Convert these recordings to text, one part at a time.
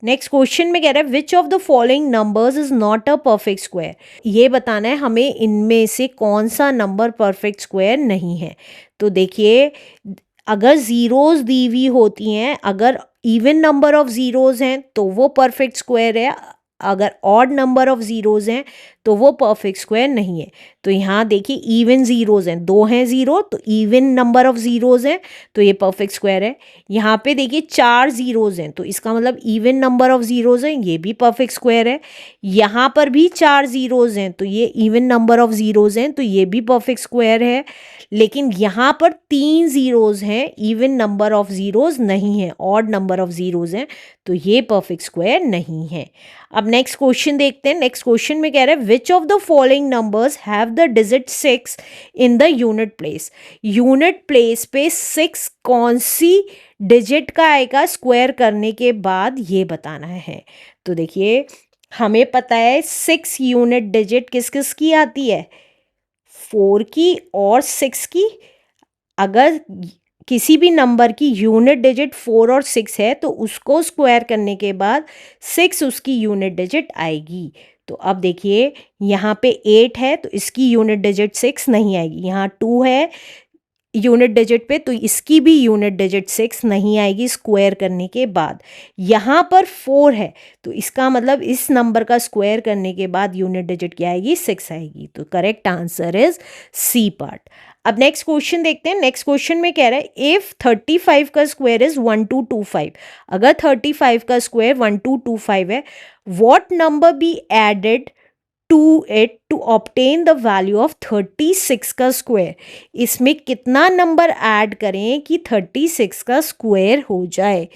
Next question में कह रहा है which of the following numbers is not a perfect square. ये बताना है हमें इनमें से कौन सा नंबर परफेक्ट स्क्वायर नहीं है। तो देखिए, अगर ज़ीरोज़ दी हुई होती हैं, अगर इवन नंबर ऑफ ज़ीरोज़ हैं तो वो परफेक्ट स्क्वायर है, अगर ऑड नंबर ऑफ ज़ीरोज़ हैं तो वो परफेक्ट स्क्वायर नहीं है। तो यहाँ देखिए इवन ज़ीरोज़ हैं, 2 हैं ज़ीरो, तो इवन नंबर ऑफ ज़ीरोज़ हैं तो ये परफेक्ट स्क्वायर है। यहाँ पे देखिए 4 ज़ीरोज़ हैं तो इसका मतलब इवन नंबर ऑफ ज़ीरोज़ हैं, ये भी परफेक्ट स्क्वायर है। यहाँ पर भी 4 ज़ीरोज़ हैं तो ये इवन नंबर ऑफ ज़ीरोज़ हैं तो ये भी परफेक्ट स्क्वायर है। लेकिन यहाँ पर 3 ज़ीरोज़ हैं, इवन नंबर ऑफ ज़ीरोज़ नहीं है, ऑड नंबर ऑफ ज़ीरोज़ हैं, तो ये परफेक्ट स्क्वायर नहीं है। अब नेक्स्ट क्वेश्चन देखते हैं। नेक्स्ट क्वेश्चन में कह रहा है which of the following numbers have the digit 6 in the unit place. Unit place पे 6 कौन सी डिजिट का आएगा स्क्वायर करने के बाद, ये बताना है। तो देखिए, हमें पता है 6 यूनिट डिजिट किस किस की आती है, 4 की और 6 की। अगर किसी भी नंबर की यूनिट डिजिट 4 और 6 है तो उसको स्क्वायर करने के बाद 6 उसकी यूनिट डिजिट आएगी। तो अब देखिए, यहाँ पे 8 है तो इसकी यूनिट डिजिट 6 नहीं आएगी। यहाँ 2 है यूनिट डिजिट पे तो इसकी भी यूनिट डिजिट 6 नहीं आएगी स्क्वायर करने के बाद। यहाँ पर 4 है तो इसका मतलब इस नंबर का स्क्वायर करने के बाद यूनिट डिजिट क्या आएगी, 6 आएगी। तो correct answer is C part. अब नेक्स्ट क्वेश्चन देखते हैं। नेक्स्ट क्वेश्चन में कह रहा है इफ 35 का स्क्वायर इज 1225। अगर 35 का स्क्वायर 1225 है, what number be added to it to obtain the value of 36 का स्क्वायर। इसमें कितना नंबर ऐड करें कि 36 का स्क्वायर हो जाए।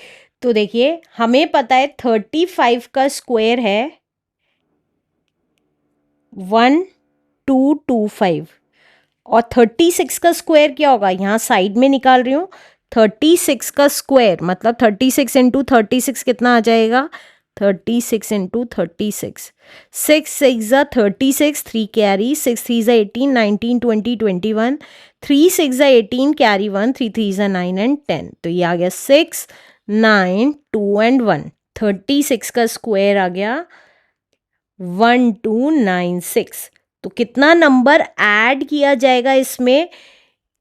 तो देखिए, हमें पता है 35 का स्क्वायर है 1225 और 36 का स्क्वायर क्या होगा, यहाँ साइड में निकाल रही हूँ। 36 का स्क्वायर मतलब 36 इंटू 36 कितना आ जाएगा, 36 इंटू 36, 6 6 ज़ा 36, 3 कैरी, 6 3 ज़ा 18, 19 20 21, 3 6 ज़ा 18 कैरी 1, 3 3 ज़ा 9 एंड 10। तो ये आ गया 6 9 2 एंड 1। 36 का स्क्वायर आ गया 1296। तो कितना नंबर ऐड किया जाएगा इसमें,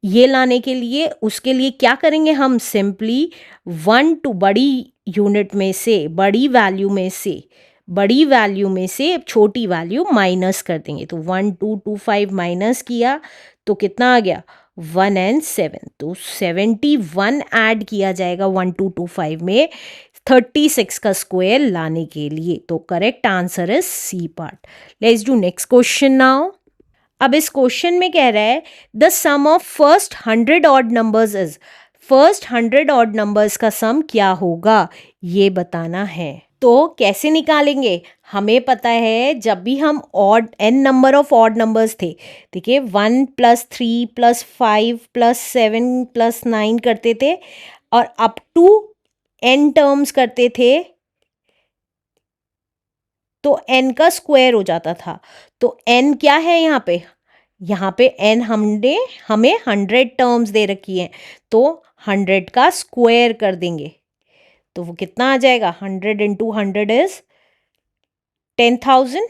ये लाने के लिए, उसके लिए क्या करेंगे हम, सिंपली 1 टू बड़ी यूनिट में से, बड़ी वैल्यू में से छोटी वैल्यू माइनस कर देंगे। तो 1225 माइनस किया तो कितना आ गया 1 एंड 7। तो 71 ऐड किया जाएगा 1225 में 36 का स्क्वायर लाने के लिए। तो correct answer is C part. Let's do next question now. अब इस क्वेश्चन में कह रहा है the sum of first 100 odd numbers is. First 100 odd numbers का सम क्या होगा, ये बताना है। तो कैसे निकालेंगे, हमें पता है जब भी हम odd n number of odd numbers थे, देखिए 1 + 3 + 5 + 7 + 9 करते थे और अप टू n टर्म्स करते थे तो n का स्क्वायर हो जाता था। तो n क्या है यहाँ पे n हमें 100 टर्म्स दे रखी हैं तो 100 का स्क्वायर कर देंगे तो वो कितना आ जाएगा, 100 इंटू 100 इज 10,000।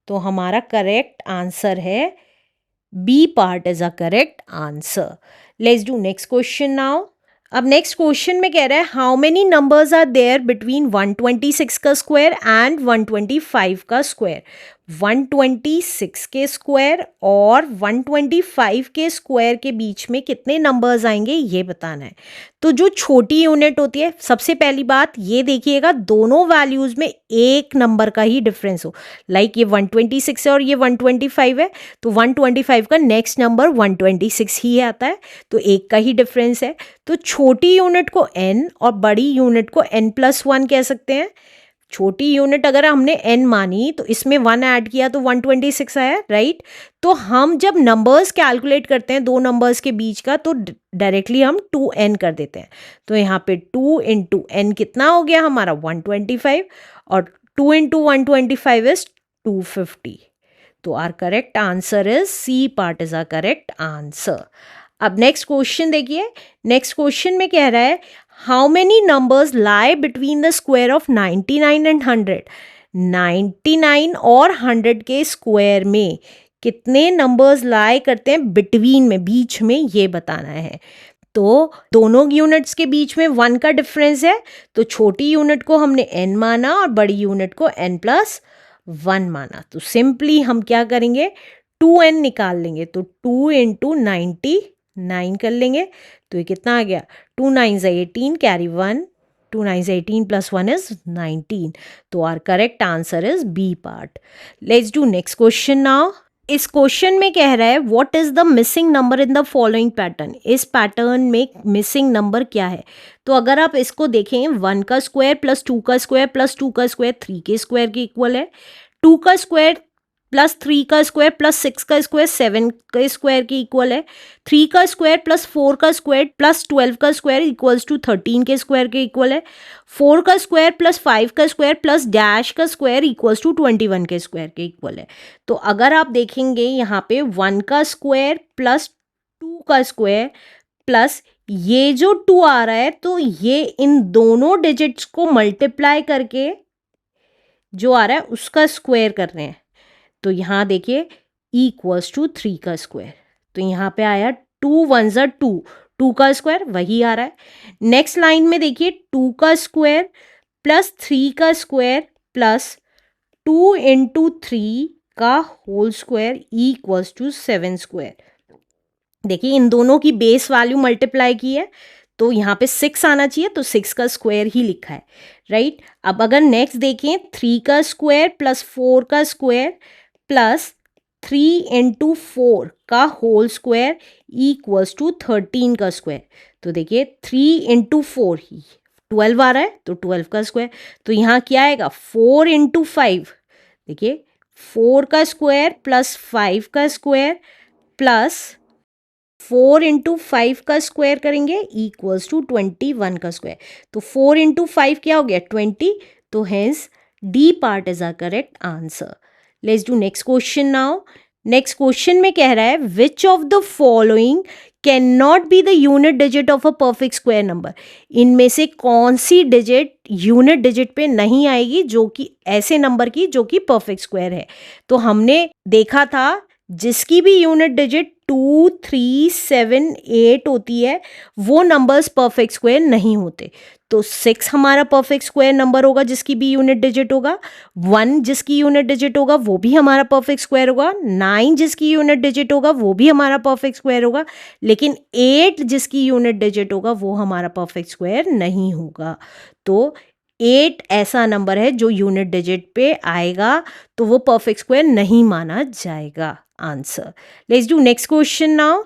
तो हमारा करेक्ट आंसर है B part is a correct answer. Let's do next question now. अब नेक्स्ट क्वेश्चन में कह रहा है how many numbers are there between 126 का स्क्वायर एंड 125 का स्क्वायर। 126 के स्क्वायर और 125 के स्क्वायर के बीच में कितने नंबर्स आएंगे, ये बताना है। तो जो छोटी यूनिट होती है, सबसे पहली बात ये देखिएगा दोनों वैल्यूज में एक नंबर का ही डिफरेंस हो। लाइक ये 126 है और ये 125 है तो 125 का नेक्स्ट नंबर 126 ही आता है, तो एक का ही डिफरेंस है। तो छोटी यूनिट को n और बड़ी यूनिट को n+1 कह सकते हैं। छोटी यूनिट अगर हमने n मानी तो इसमें 1 ऐड किया तो 126 आया, राइट। तो हम जब नंबर्स कैलकुलेट करते हैं दो नंबर्स के बीच का तो डायरेक्टली हम 2n कर देते हैं। तो यहाँ पे 2 इंटू n कितना हो गया हमारा 125 और 2 इंटू 125 इज 250। तो our correct answer is C part is our correct answer. अब नेक्स्ट क्वेश्चन देखिए। नेक्स्ट क्वेश्चन में कह रहा है how many numbers lie between the square of 99 and 100? 99 और 100 के स्क्वायर में कितने नंबर्स लाई करते हैं बिटवीन में, बीच में, ये बताना है। तो दोनों यूनिट्स के बीच में 1 का डिफरेंस है, तो छोटी यूनिट को हमने n माना और बड़ी यूनिट को n+1 माना। तो सिंपली हम क्या करेंगे, 2n निकाल लेंगे, तो 2 × 99 कर लेंगे। तो ये कितना आ गया, 2 9 18, कैरी 1, 2 9 18 + 1 इज 19। तो our correct answer is B part. Let's do next question now. इस क्वेश्चन में कह रहा है what is the missing number in the following pattern. इस पैटर्न में मिसिंग नंबर क्या है? तो अगर आप इसको देखें, 1 का स्क्वायर प्लस 2 का स्क्वायर प्लस 2 का स्क्वायर 3 के स्क्वायर के इक्वल है। 2 का स्क्वायर प्लस 3 का स्क्वायर प्लस 6 का स्क्वायर 7 के स्क्वायर के इक्वल है। 3 का स्क्वायर प्लस 4 का स्क्वायर प्लस 12 का स्क्वायर इक्वल्स टू 13 के स्क्वायर के इक्वल है। 4 का स्क्वायर प्लस 5 का स्क्वायर प्लस डैश का स्क्वायर इक्वल्स टू 21 के स्क्वायर के इक्वल है। तो अगर आप देखेंगे यहाँ पे 1 का स्क्वायर प्लस 2 का स्क्वायर प्लस ये जो 2 आ रहा है, तो ये इन दोनों डिजिट्स को मल्टीप्लाई करके जो आ रहा है उसका स्क्वायर कर रहे हैं। तो यहाँ देखिए इक्वल्स टू 3 का स्क्वायर। तो यहाँ पे आया 2 1 ज़ा 2, 2 का स्क्वायर वही आ रहा है। नेक्स्ट लाइन में देखिए 2 का स्क्वायर प्लस 3 का स्क्वायर प्लस 2 × 3 का whole square equals to 7 square. देखिए इन दोनों की बेस वैल्यू मल्टीप्लाई की है, तो यहाँ पे 6 आना चाहिए, तो 6 का स्क्वायर ही लिखा है, राइट। अब अगर नेक्स्ट देखें, 3 का स्क्वायर प्लस 4 का स्क्वायर प्लस 3 × 4 का होल स्क्वायर इक्वल्स टू 13 का स्क्वायर। तो देखिए 3 × 4 ही 12 आ रहा है, तो 12 का स्क्वायर। तो यहाँ क्या आएगा, 4 × 5। देखिए 4 का स्क्वायर प्लस 5 का स्क्वायर प्लस 4 × 5 का स्क्वायर करेंगे इक्वल्स टू 21 का स्क्वायर। तो 4 × 5 क्या हो गया, 20। तो hence D part is a correct answer. Let's do next question now. Next question में कह रहा है which of the following can not be the unit digit of a perfect square number. इनमें से कौन सी डिजिट यूनिट डिजिट पे नहीं आएगी, जो कि ऐसे नंबर की जो कि परफेक्ट स्क्वायर है। तो हमने देखा था जिसकी भी यूनिट डिजिट 2 3 7 8 होती है वो नंबर्स परफेक्ट स्क्वायर नहीं होते। तो 6 हमारा परफेक्ट स्क्वायर नंबर होगा जिसकी भी यूनिट डिजिट होगा। 1 जिसकी यूनिट डिजिट होगा वो भी हमारा परफेक्ट स्क्वायर होगा। 9 जिसकी यूनिट डिजिट होगा वो भी हमारा परफेक्ट स्क्वायर होगा। लेकिन 8 जिसकी यूनिट डिजिट होगा वो हमारा परफेक्ट स्क्वायर नहीं होगा। तो 8 ऐसा नंबर है जो यूनिट डिजिट पे आएगा तो वो परफेक्ट स्क्वायर नहीं माना जाएगा। Answer. Let's do next question now.